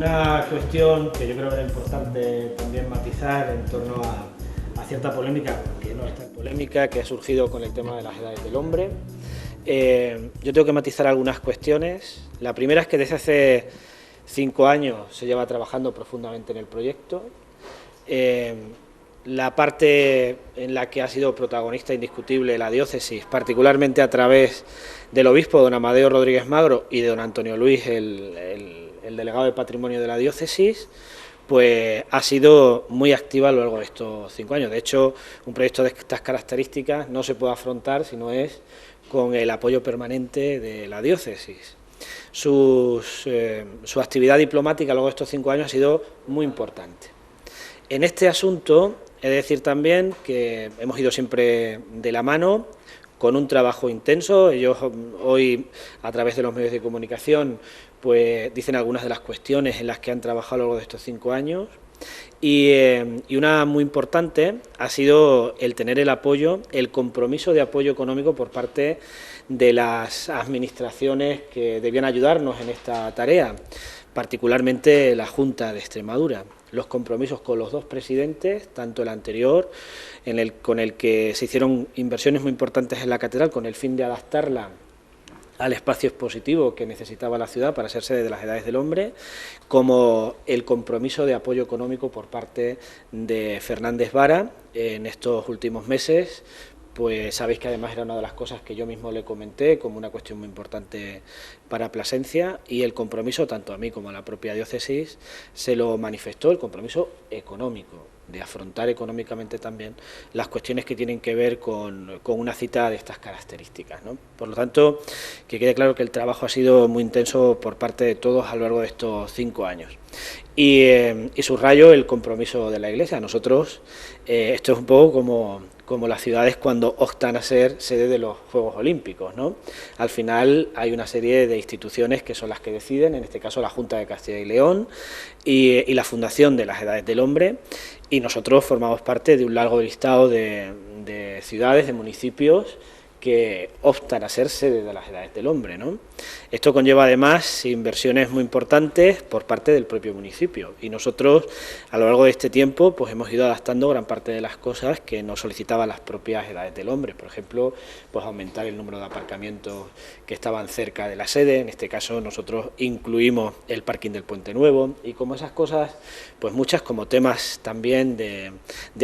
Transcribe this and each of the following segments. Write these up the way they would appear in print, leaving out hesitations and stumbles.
Una cuestión que yo creo que era importante también matizar en torno a cierta polémica, que no es tan polémica, que ha surgido con el tema de las edades del hombre. Yo tengo que matizar algunas cuestiones. La primera es que desde hace 5 años se lleva trabajando profundamente en el proyecto. La parte en la que ha sido protagonista indiscutible la diócesis, particularmente a través del obispo don Amadeo Rodríguez Magro y de don Antonio Luis, el delegado de Patrimonio de la diócesis, pues ha sido muy activa a lo largo de estos 5 años. De hecho, un proyecto de estas características no se puede afrontar si no es con el apoyo permanente de la diócesis. Su actividad diplomática a lo largo de estos 5 años ha sido muy importante. En este asunto, he de decir también que hemos ido siempre de la mano, con un trabajo intenso. Ellos hoy, a través de los medios de comunicación, pues dicen algunas de las cuestiones en las que han trabajado a lo largo de estos 5 años. Y una muy importante ha sido el tener el apoyo, el compromiso de apoyo económico por parte de las administraciones que debían ayudarnos en esta tarea, particularmente la Junta de Extremadura. Los compromisos con los 2 presidentes, tanto el anterior, con el que se hicieron inversiones muy importantes en la catedral con el fin de adaptarla al espacio expositivo que necesitaba la ciudad para ser sede de las Edades del Hombre, como el compromiso de apoyo económico por parte de Fernández Vara en estos últimos meses. Pues sabéis que además era una de las cosas que yo mismo le comenté como una cuestión muy importante para Plasencia, y el compromiso, tanto a mí como a la propia diócesis, se lo manifestó, el compromiso económico, de afrontar económicamente también las cuestiones que tienen que ver con una cita de estas características, ¿no? Por lo tanto, que quede claro que el trabajo ha sido muy intenso por parte de todos a lo largo de estos 5 años. Y subrayo el compromiso de la Iglesia. Nosotros, esto es un poco como las ciudades cuando optan a ser sede de los Juegos Olímpicos, ¿no? Al final hay una serie de instituciones que son las que deciden, en este caso la Junta de Castilla y León y la Fundación de las Edades del Hombre, y nosotros formamos parte de un largo listado de ciudades, de municipios que optan a ser sede de las Edades del Hombre, ¿no? Esto conlleva además inversiones muy importantes por parte del propio municipio, y nosotros a lo largo de este tiempo pues hemos ido adaptando gran parte de las cosas que nos solicitaban las propias Edades del Hombre. Por ejemplo, pues aumentar el número de aparcamientos que estaban cerca de la sede. En este caso nosotros incluimos el parking del Puente Nuevo, y como esas cosas, pues muchas, como temas también de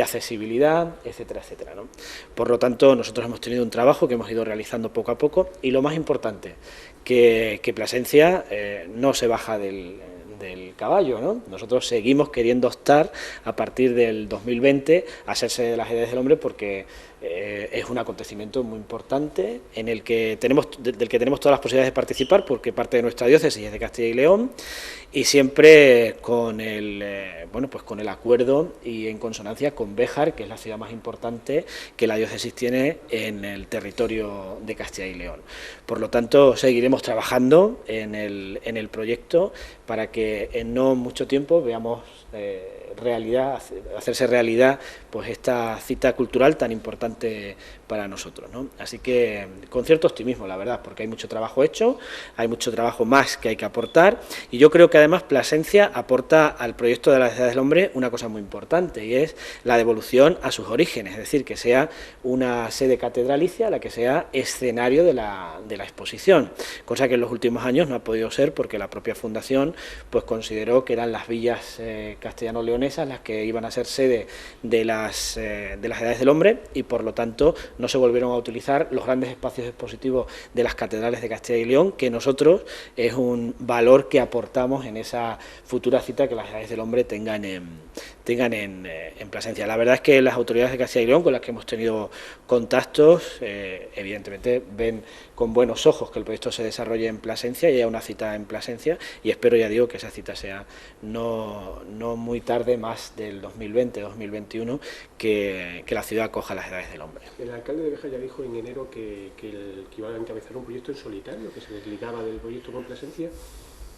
accesibilidad, etcétera, etcétera, ¿no? Por lo tanto, nosotros hemos tenido un trabajo que hemos ido realizando poco a poco, y lo más importante, que Plasencia no se baja del caballo, ¿no? Nosotros seguimos queriendo optar a partir del 2020 a ser sede de las Edades del Hombre, porque es un acontecimiento muy importante en el que del que tenemos todas las posibilidades de participar, porque parte de nuestra diócesis es de Castilla y León, y siempre con con el acuerdo y en consonancia con Béjar, que es la ciudad más importante que la diócesis tiene en el territorio de Castilla y León. Por lo tanto, seguiremos trabajando en el proyecto para que en no mucho tiempo veamos hacerse realidad pues esta cita cultural tan importante para nosotros, ¿no? Así que con cierto optimismo, la verdad, porque hay mucho trabajo hecho, hay mucho trabajo más que hay que aportar, y yo creo que además Plasencia aporta al proyecto de las Edades del Hombre una cosa muy importante, y es la devolución a sus orígenes, es decir, que sea una sede catedralicia la que sea escenario de la exposición, cosa que en los últimos años no ha podido ser, porque la propia fundación pues consideró que eran las villas castellano-leonesas las que iban a ser sede de las Edades del Hombre, y por lo tanto no se volvieron a utilizar los grandes espacios expositivos de las catedrales de Castilla y León, que nosotros es un valor que aportamos en esa futura cita que las Edades del Hombre tengan en Plasencia. La verdad es que las autoridades de Castilla y León con las que hemos tenido contactos, evidentemente ven con buenos ojos que el proyecto se desarrolle en Plasencia y haya una cita en Plasencia, y espero, ya digo, que esa cita sea no muy tarde, más del 2020-2021, que la ciudad acoja las Edades del Hombre. El alcalde de Béjar ya dijo en enero que iba a encabezar un proyecto en solitario, que se desligaba del proyecto con Plasencia.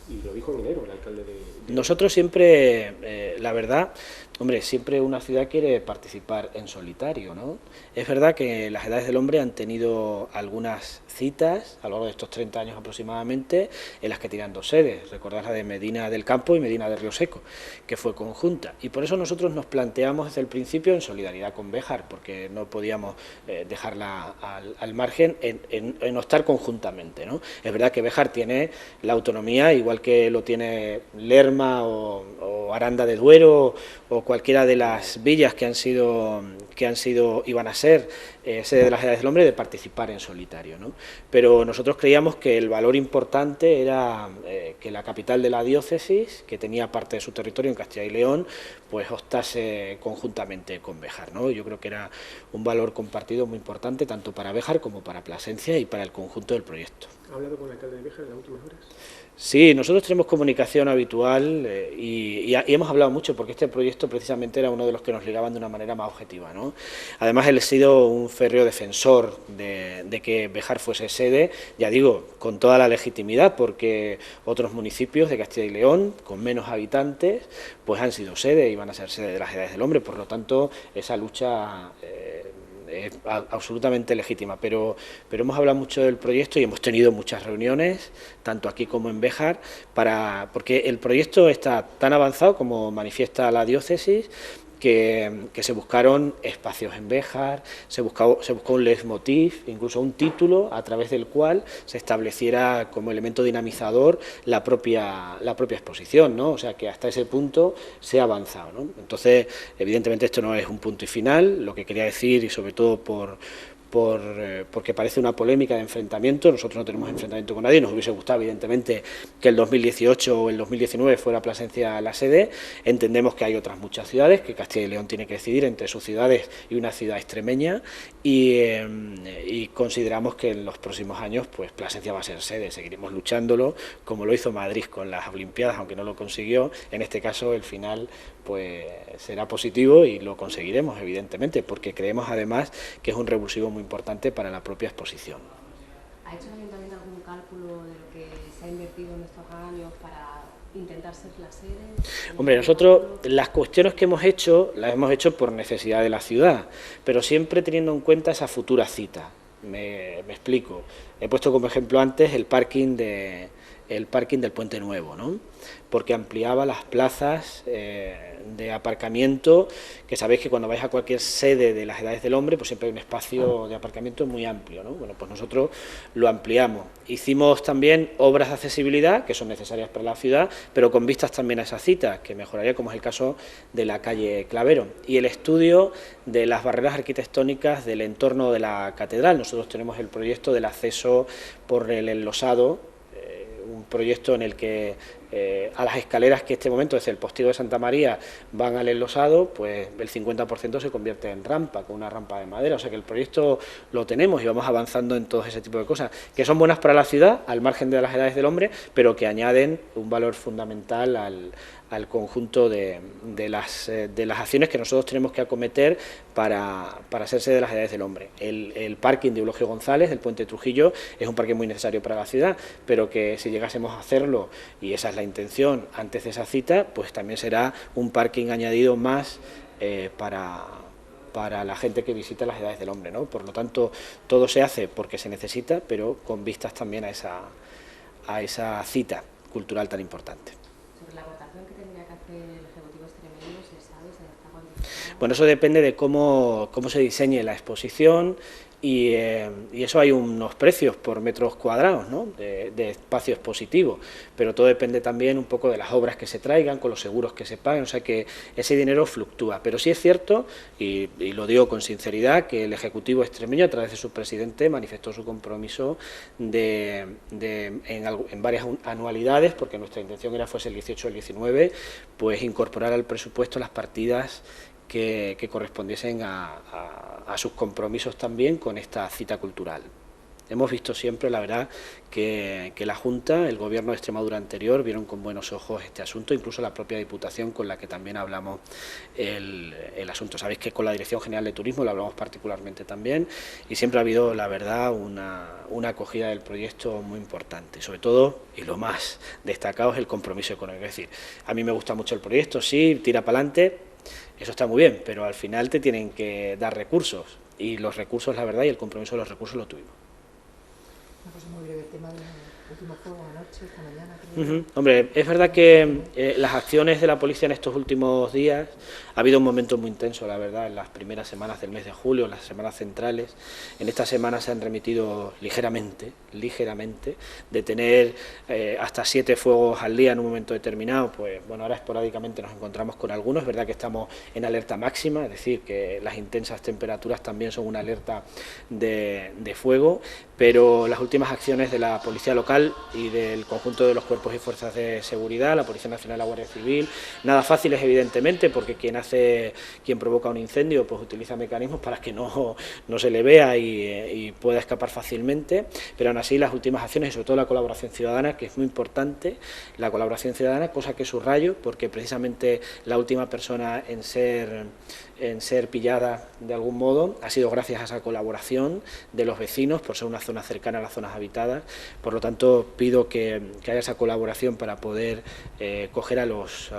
Y lo dijo en enero el alcalde de... Nosotros siempre, la verdad, hombre, siempre una ciudad quiere participar en solitario, ¿no? Es verdad que las Edades del Hombre han tenido algunas citas a lo largo de estos 30 años aproximadamente en las que tienen dos sedes, recordad la de Medina del Campo y Medina de Río Seco, que fue conjunta, y por eso nosotros nos planteamos desde el principio en solidaridad con Béjar, porque no podíamos dejarla al margen en optar conjuntamente, ¿no? Es verdad que Béjar tiene la autonomía, igual que lo tiene Lerma o Aranda de Duero o cualquiera de las villas que han sido y van a ser sede de las Edades del Hombre, de participar en solitario, ¿no? Pero nosotros creíamos que el valor importante era que la capital de la diócesis, que tenía parte de su territorio en Castilla y León, pues optase conjuntamente con Béjar, ¿no? Yo creo que era un valor compartido muy importante tanto para Béjar como para Plasencia y para el conjunto del proyecto. ¿Ha hablado con el alcalde de Béjar en las últimas horas? Sí, nosotros tenemos comunicación habitual y hemos hablado mucho porque este proyecto precisamente era uno de los que nos ligaban de una manera más objetiva, ¿no? Además, él ha sido un férreo defensor de que Béjar fuese sede, ya digo, con toda la legitimidad, porque otros municipios de Castilla y León, con menos habitantes, pues han sido sede y van a ser sede de las Edades del Hombre, por lo tanto, esa lucha es absolutamente legítima, pero hemos hablado mucho del proyecto y hemos tenido muchas reuniones, tanto aquí como en Béjar, porque el proyecto está tan avanzado como manifiesta la diócesis, que se buscaron espacios en Béjar, se buscó un leitmotiv, incluso un título a través del cual se estableciera como elemento dinamizador la propia exposición, ¿no? O sea que hasta ese punto se ha avanzado, ¿no? Entonces, evidentemente esto no es un punto y final, lo que quería decir, y sobre todo porque parece una polémica de enfrentamiento, nosotros no tenemos enfrentamiento con nadie, nos hubiese gustado evidentemente que el 2018 o el 2019 fuera Plasencia la sede, entendemos que hay otras muchas ciudades, que Castilla y León tiene que decidir entre sus ciudades y una ciudad extremeña, y consideramos que en los próximos años pues Plasencia va a ser sede, seguiremos luchándolo como lo hizo Madrid con las Olimpiadas, aunque no lo consiguió, en este caso el final pues será positivo y lo conseguiremos evidentemente, porque creemos además que es un revulsivo muy importante para la propia exposición. ¿Ha hecho el Ayuntamiento algún cálculo de lo que se ha invertido en estos años para intentar ser la sede? Hombre, nosotros las cuestiones que hemos hecho, las hemos hecho por necesidad de la ciudad, pero siempre teniendo en cuenta esa futura cita. Me explico. He puesto como ejemplo antes el parking del Puente Nuevo, ¿no? Porque ampliaba las plazas de aparcamiento, que sabéis que cuando vais a cualquier sede de las Edades del Hombre, pues siempre hay un espacio de aparcamiento muy amplio, ¿no? Bueno, pues nosotros lo ampliamos. Hicimos también obras de accesibilidad, que son necesarias para la ciudad, pero con vistas también a esa cita, que mejoraría, como es el caso de la calle Clavero. Y el estudio de las barreras arquitectónicas del entorno de la catedral. Nosotros tenemos el proyecto del acceso por el enlosado, un proyecto en el que a las escaleras que en este momento desde el postigo de Santa María van al enlosado, pues el 50% se convierte en rampa, con una rampa de madera, o sea que el proyecto lo tenemos y vamos avanzando en todo ese tipo de cosas, que son buenas para la ciudad, al margen de las Edades del Hombre, pero que añaden un valor fundamental al conjunto de las acciones que nosotros tenemos que acometer para hacerse de las Edades del Hombre. El parking de Eulogio González, del Puente Trujillo, es un parking muy necesario para la ciudad, pero que si llegásemos a hacerlo, y esa es la intención antes de esa cita, pues también será un parking añadido más para la gente que visita las Edades del Hombre, ¿no? Por lo tanto, todo se hace porque se necesita, pero con vistas también a esa cita cultural tan importante. Sobre la aportación que tendría que hacer el Ejecutivo extremeño, ¿se sabe? ¿Se está cuantificando? Bueno, eso depende de cómo se diseñe la exposición y eso hay unos precios por metros cuadrados, ¿no? de espacio expositivo, pero todo depende también un poco de las obras que se traigan, con los seguros que se paguen, o sea que ese dinero fluctúa, pero sí es cierto, y lo digo con sinceridad, que el Ejecutivo extremeño, a través de su presidente, manifestó su compromiso en varias anualidades, porque nuestra intención fuese el 18 o el 19, pues incorporar al presupuesto las partidas que correspondiesen a sus compromisos también con esta cita cultural. hemos visto siempre, la verdad, que la Junta, el Gobierno de Extremadura anterior, vieron con buenos ojos este asunto, incluso la propia Diputación con la que también hablamos el asunto. Sabéis que con la Dirección General de Turismo lo hablamos particularmente también y siempre ha habido, la verdad, una acogida del proyecto muy importante. Sobre todo, y lo más destacado, es el compromiso económico. Es decir, a mí me gusta mucho el proyecto, sí, tira para adelante, eso está muy bien, pero al final te tienen que dar recursos y los recursos, la verdad, y el compromiso de los recursos lo tuvimos. Una cosa muy breve, el tema del último fuego anoche, esta mañana. Creo. Hombre, es verdad que las acciones de la policía en estos últimos días, ha habido un momento muy intenso, la verdad, en las primeras semanas del mes de julio, las semanas centrales. En esta semana se han remitido ligeramente, de tener hasta 7 fuegos al día en un momento determinado. Pues bueno, ahora esporádicamente nos encontramos con algunos. Es verdad que estamos en alerta máxima, es decir, que las intensas temperaturas también son una alerta de fuego, pero las últimas acciones de la policía local y del conjunto de los cuerpos y fuerzas de seguridad, la Policía Nacional y la Guardia Civil, nada fáciles evidentemente, porque quien provoca un incendio pues utiliza mecanismos para que no se le vea y pueda escapar fácilmente, pero aún así las últimas acciones y sobre todo la colaboración ciudadana, que es muy importante, la colaboración ciudadana, cosa que subrayo, porque precisamente la última persona en ser pillada de algún modo ha sido gracias a esa colaboración de los vecinos, por ser una zona cercana a las zonas habitadas. Por lo tanto, pido que haya esa colaboración para poder coger a los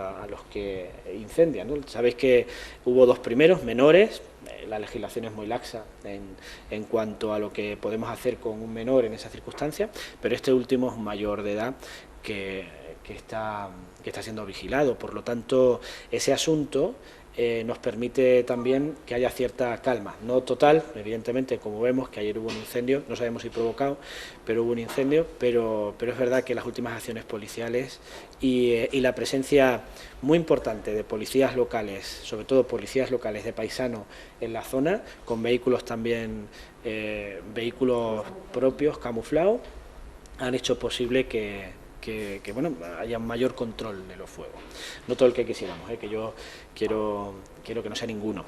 que incendian, ¿no? Sabéis que hubo 2 primeros, menores. La legislación es muy laxa en cuanto a lo que podemos hacer con un menor en esa circunstancia, pero este último es un mayor de edad que está siendo vigilado. Por lo tanto, ese asunto nos permite también que haya cierta calma, no total, evidentemente, como vemos que ayer hubo un incendio, no sabemos si provocado, pero hubo un incendio, pero es verdad que las últimas acciones policiales y la presencia muy importante de policías locales, sobre todo policías locales de paisano en la zona, con vehículos también, vehículos propios, camuflados, han hecho posible que bueno, haya un mayor control de los fuegos. No todo el que quisiéramos, que yo quiero que no sea ninguno,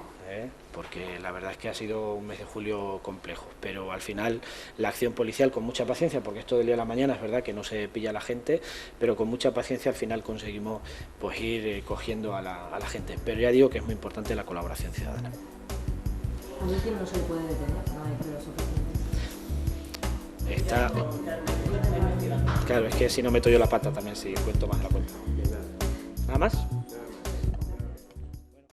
porque la verdad es que ha sido un mes de julio complejo, pero al final la acción policial con mucha paciencia, porque esto del día a la mañana es verdad que no se pilla a la gente, pero con mucha paciencia al final conseguimos pues ir cogiendo a la gente, pero ya digo que es muy importante la colaboración ciudadana. A mí no se le puede detener, no hay pruebas suficientes. Claro, es que si no meto yo la pata también, si cuento más la cuenta. ¿Nada más?